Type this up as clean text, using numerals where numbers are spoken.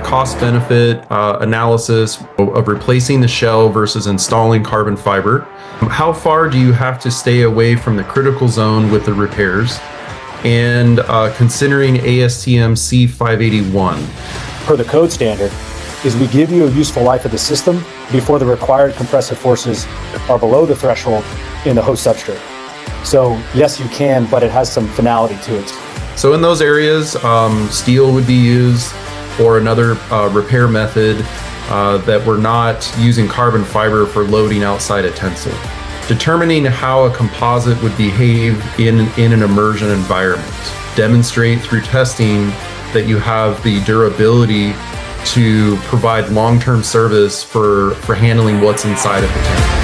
cost benefit analysis of replacing the shell versus installing carbon fiber? How far do you have to stay away from the critical zone with the repairs? And considering ASTM C581. Per the code standard, is we give you a useful life of the system before the required compressive forces are below the threshold in the host substrate. So yes, you can, but it has some finality to it. So in those areas, steel would be used or another repair method that we're not using carbon fiber for loading outside a tensile. Determining how a composite would behave in an immersion environment. Demonstrate through testing that you have the durability to provide long-term service for handling what's inside of the tank.